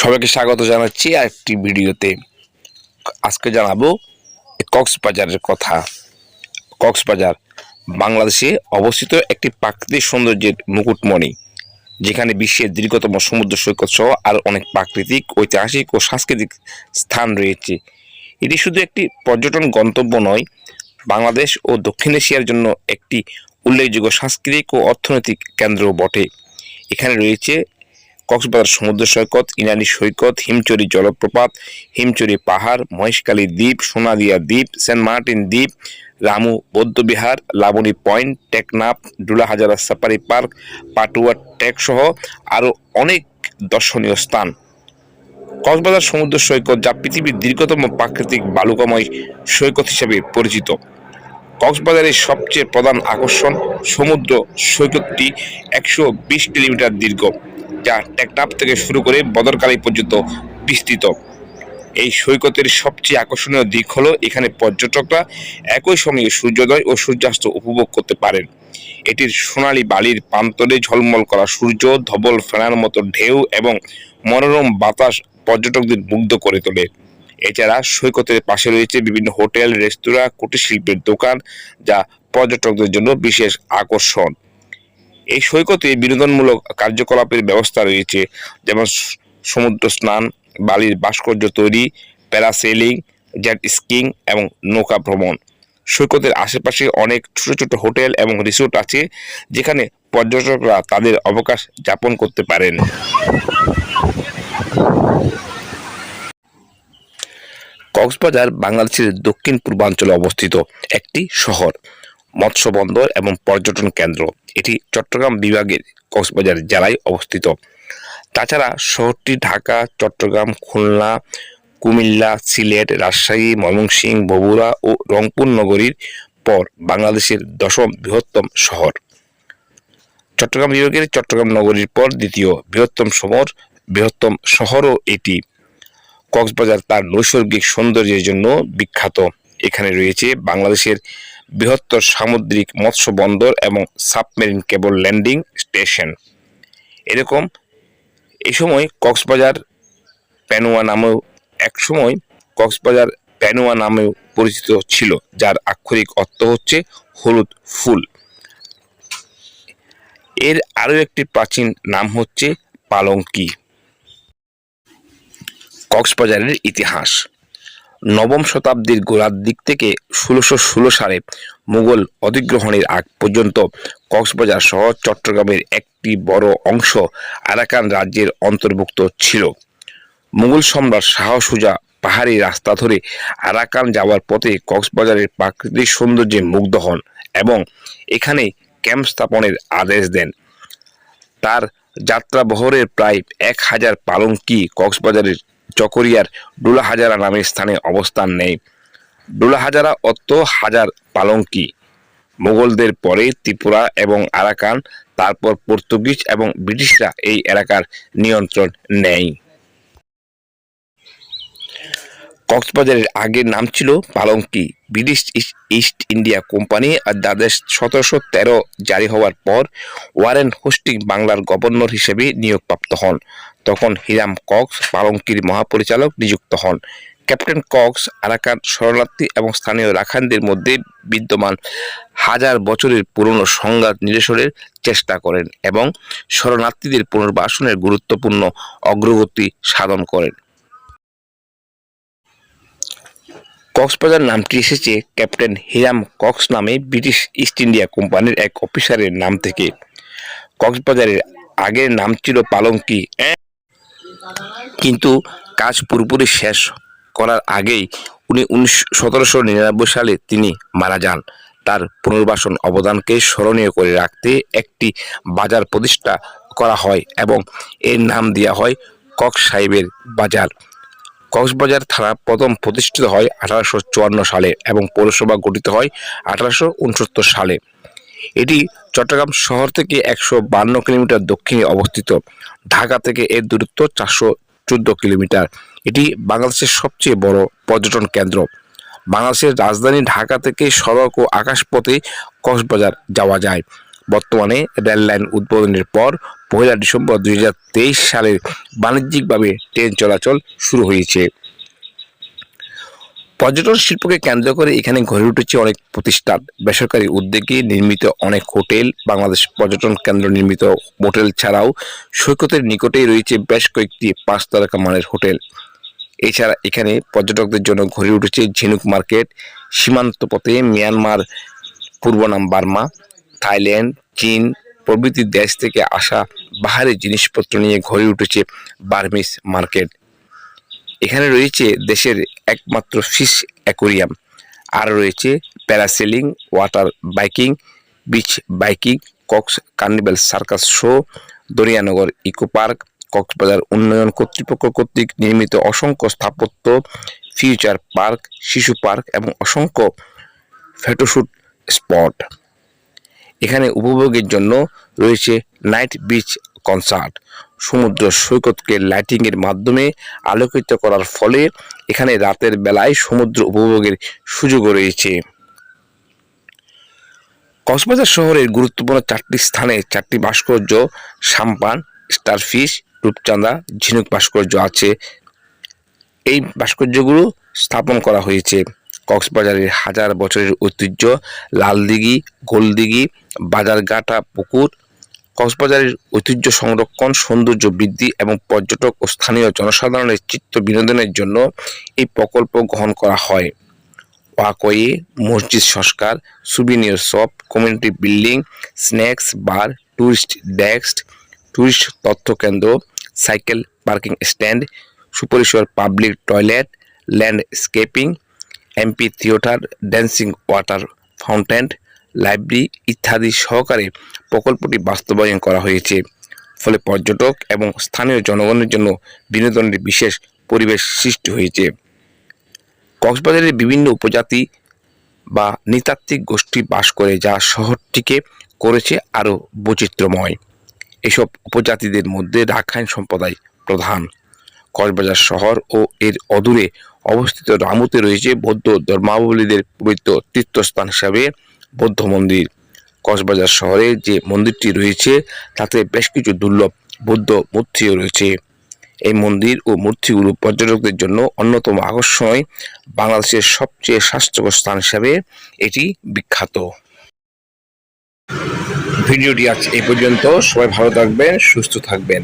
সবাইকে স্বাগত জানাচ্ছি আরেকটি ভিডিওতে। আজকে জানাবো কক্সবাজারের কথা। কক্সবাজার বাংলাদেশে অবস্থিত একটি প্রাকৃতিক সৌন্দর্যের মুকুটমণি, যেখানে বিশ্বের দীর্ঘতম সমুদ্র সৈকত সহ আরও অনেক প্রাকৃতিক, ঐতিহাসিক ও সাংস্কৃতিক স্থান রয়েছে। এটি শুধু একটি পর্যটন গন্তব্য নয়, বাংলাদেশ ও দক্ষিণ এশিয়ার জন্য একটি উল্লেখযোগ্য সাংস্কৃতিক ও অর্থনৈতিক কেন্দ্রও বটে। এখানে রয়েছে কক্সবাজার সমুদ্র সৈকত, ইনানি সৈকত, হিমচরি জলপ্রপাত, হিমচরি পাহাড়, মহেশখালী দ্বীপ, সোনাদিয়া দ্বীপ, সেন্ট মার্টিন দ্বীপ, রামু বৌদ্ধবিহার, Laboni point, Teknaf, Dulahazara safari park, Patuartek সহ আরও অনেক দর্শনীয় স্থান। কক্সবাজার সমুদ্র সৈকত, যা পৃথিবীর দীর্ঘতম প্রাকৃতিক বালুকাময় সৈকত হিসেবে পরিচিত। কক্সবাজারের সবচেয়ে প্রধান আকর্ষণ সমুদ্র সৈকতটি 120 কিলোমিটার দীর্ঘ, যা টেকনাফ থেকে শুরু করে বদরকালী পর্যন্ত বিস্তৃত। এই সৈকতের সবচেয়ে আকর্ষণীয় দিক হলো এখানে পর্যটকরা একই সঙ্গে সূর্যোদয় ও সূর্যাস্ত উপভোগ করতে পারেন। এটির সোনালী বালির প্রান্তরে ঝলমল করা সূর্য, ধবল ফেনার মতো ঢেউ এবং মনোরম বাতাস পর্যটকদের মুগ্ধ করে তোলে। এছাড়া সৈকতের পাশে রয়েছে বিভিন্ন হোটেল, রেস্তোরাঁ, কুটির শিল্পের দোকান, যা পর্যটকদের জন্য বিশেষ আকর্ষণ। এই সৈকতে বিনোদনমূলক কার্যকলাপের ব্যবস্থা রয়েছে, যেমন সমুদ্র স্নান, বালির ভাস্কর্য তৈরি, প্যারাসেলিং, জেট স্কিং এবং নৌকা ভ্রমণ। সৈকতের আশেপাশে অনেক ছোট ছোট হোটেল এবং রিসোর্ট আছে, যেখানে পর্যটকরা তাদের অবকাশ যাপন করতে পারেন। কক্সবাজার বাংলাদেশের দক্ষিণ পূর্বাঞ্চলে অবস্থিত একটি শহর, মৎস্য বন্দর এবং পর্যটন কেন্দ্র। এটি চট্টগ্রাম বিভাগের কক্সবাজার জেলায় অবস্থিত। তাছাড়া শহরটি ঢাকা, চট্টগ্রাম, খুলনা, কুমিল্লা, সিলেট, রাজশাহী, ময়মনসিংহ, বগুড়া ও রংপুর নগরীর পর বাংলাদেশের 10ম বৃহত্তম শহর। চট্টগ্রাম বিভাগের চট্টগ্রাম নগরীর পর দ্বিতীয় বৃহত্তম শহরও এটি। কক্সবাজার তার নৈসর্গিক সৌন্দর্যের জন্য বিখ্যাত। এখানে রয়েছে বাংলাদেশের বৃহত্তর সামুদ্রিক মৎস্য বন্দর এবং সাবমেরিন কেবল ল্যান্ডিং স্টেশন। এই সময় কক্সবাজার প্যানুয়া নামেও পরিচিত ছিল, যার আক্ষরিক অর্থ হচ্ছে হলুদ ফুল। এর আরও একটি প্রাচীন নাম হচ্ছে পালঙ্কি। কক্সবাজারের ইতিহাস। নবম শতাব্দীর গোড়ার দিক থেকে 1616 সালে মুঘল অধিগ্রহণের আগ পর্যন্ত কক্সবাজার শহর চট্টগ্রামের একটি বড় অংশ আরাকান রাজ্যের অন্তর্ভুক্ত ছিল। মুঘল সম্রাট শাহ সুজা পাহাড়ি রাস্তা ধরে আরাকান যাওয়ার পথে কক্সবাজারের প্রাকৃতিক সৌন্দর্যে মুগ্ধ হন এবং এখানে ক্যাম্প স্থাপনের আদেশ দেন। তার যাত্রাবহরের প্রায় 1000 পালঙ্কি কক্সবাজারের চকরিয়ার ডুলাহাজারা নামের স্থানে অবস্থান নেয়। ডুলাহাজারা অর্থ হাজার পালঙ্কি। মুঘলদের পরে ত্রিপুরা এবং আরাকান, তারপর পর্তুগিজ এবং ব্রিটিশরা এই এলাকার নিয়ন্ত্রণ নেয়। কক্সবাজারের আগের নাম ছিল পালঙ্কি। ব্রিটিশ ইস্ট ইন্ডিয়া কোম্পানি আদেশ 1713 জারি হওয়ার পর ওয়ারেন হোস্টিং বাংলার গভর্নর হিসেবে নিয়োগপ্রাপ্ত হন। তখন হিরাম কক্স পালঙ্কির মহাপরিচালক নিযুক্ত হন। ক্যাপ্টেন কক্স আরাকান শরণার্থী এবং স্থানীয় রাখাইনদের মধ্যে বিদ্যমান 1000 বছরের পুরনো সংঘাত নিরসনের চেষ্টা করেন এবং শরণার্থীদের পুনর্বাসনের গুরুত্বপূর্ণ অগ্রগতি সাধন করেন। কক্সবাজার নামটি এসেছে ক্যাপ্টেন হিরাম কক্স নামে ব্রিটিশ ইস্ট ইন্ডিয়া কোম্পানির এক অফিসারের নাম থেকে। কক্সবাজারের আগের নাম ছিল পালঙ্কি, কিন্তু কাজ পুরোপুরি শেষ করার আগেই 1799 সালে তিনি মারা যান। তার পুনর্বাসন অবদানকে স্মরণীয় করে রাখতে একটি বাজার প্রতিষ্ঠা করা হয় এবং এর নাম দেওয়া হয় কক্স সাহেবের বাজার। কক্সবাজার থানা প্রথম প্রতিষ্ঠিত হয় 1854 সালে এবং পৌরসভা গঠিত হয় 1869 সালে। এটি চট্টগ্রাম শহর থেকে 152 কিলোমিটার দক্ষিণে অবস্থিত। ঢাকা থেকে এর দূরত্ব 414 কিলোমিটার। এটি বাংলাদেশের সবচেয়ে বড় পর্যটন কেন্দ্র। বাংলাদেশের রাজধানী ঢাকা থেকে সড়ক ও আকাশপথে কক্সবাজার যাওয়া যায়। বর্তমানে রেল লাইন উদ্বোধনের পর 1 ডিসেম্বর 2023 সালে বাণিজ্যিকভাবে ট্রেন চলাচল শুরু হয়েছে। পর্যটন শিল্পকে কেন্দ্র করে এখানে গড়ে উঠেছে অনেক প্রতিষ্ঠান, বেসরকারি উদ্যোগে নির্মিত অনেক হোটেল। বাংলাদেশ পর্যটন কেন্দ্র নির্মিত হোটেল ছাড়াও সৈকতের নিকটেই রয়েছে বেশ কয়েকটি 5 তারকা মানের হোটেল। এছাড়া এখানে পর্যটকদের জন্য গড়ে উঠেছে ঝিনুক মার্কেট। সীমান্ত পথে মিয়ানমার, পূর্ব নাম বার্মা, থাইল্যান্ড, চীন প্রভৃতি দেশ থেকে আসা বাহারি জিনিসপত্র নিয়ে গড়ে উঠেছে বার্মিস মার্কেট। এখানে রয়েছে দেশের একমাত্র ফিশ অ্যাকোরিয়াম, আর রয়েছে parasailing, water biking, beach biking, Cox carnival circus show, Darianagar eco park, Cox's Bazar উন্নয়ন কর্তৃপক্ষ কর্তৃক নির্মিত অসংখ্য স্থাপত্য, ফিউচার পার্ক, শিশু পার্ক এবং অসংখ্য ফটোশুট স্পট। এখানে উপভোগের জন্য রয়েছে নাইট বিচ কনসার্ট। সমুদ্র সৈকতকে লাইটিং এর মাধ্যমে আলোকিত করার ফলে এখানে রাতের বেলায় সমুদ্র উপভোগের সুযোগও রয়েছে। কক্সবাজার শহরের গুরুত্বপূর্ণ 4টি স্থানে 4টি ভাস্কর্য, সাম্পান, স্টারফিশ, রূপচাঁদা, ঝিনুক ভাস্কর্য আছে। এই ভাস্কর্যগুলো স্থাপন করা হয়েছে। কক্সবাজারের হাজার বছরের ঐতিহ্য লালদিঘি, গোলদিঘি, বাজারঘাটা পুকুর। কক্সবাজারের ঐতিহ্য সংরক্ষণ, সৌন্দর্য বৃদ্ধি এবং পর্যটক ও স্থানীয় জনসাধারণের চিত্ত বিনোদনের জন্য এই প্রকল্প গ্রহণ করা হয়। ওয়াকওয়ে, মসজিদ সংস্কার, souvenir shop, community building, snacks bar, tourist desk, tourist তথ্য কেন্দ্র, সাইকেল পার্কিং স্ট্যান্ড, সুপরিসর public toilet, landscaping, MP theatre, dancing water fountain, library ইত্যাদি সহকারে প্রকল্পটি বাস্তবায়ন করা হয়েছে। ফলে পর্যটক এবং স্থানীয় জনগণের জন্য বিনোদনের বিশেষ পরিবেশ সৃষ্টি হয়েছে। কক্সবাজারের বিভিন্ন উপজাতি বা নৃতাত্ত্বিক গোষ্ঠী বাস করে, যা শহরটিকে করেছে আরও বৈচিত্র্যময়। এসব উপজাতিদের মধ্যে রাখাইন সম্প্রদায় প্রধান। কক্সবাজার শহর ও এর অদূরে অবস্থিত রামুতে রয়েছে বৌদ্ধ ধর্মাবলম্বীদের পবিত্র তীর্থস্থান হিসাবে বৌদ্ধ মন্দির। কক্সবাজার শহরে যে মন্দিরটি রয়েছে তাতে বেশ কিছু দুর্লভ বৌদ্ধ মূর্তিও রয়েছে। এই মন্দির ও মূর্তিগুলো পর্যটকদের জন্য অন্যতম আকর্ষণ। বাংলাদেশের সবচেয়ে স্বাস্থ্যকর স্থান হিসাবে এটি বিখ্যাত। ভিডিওটি আজ এই পর্যন্ত। সবাই ভালো থাকবেন, সুস্থ থাকবেন।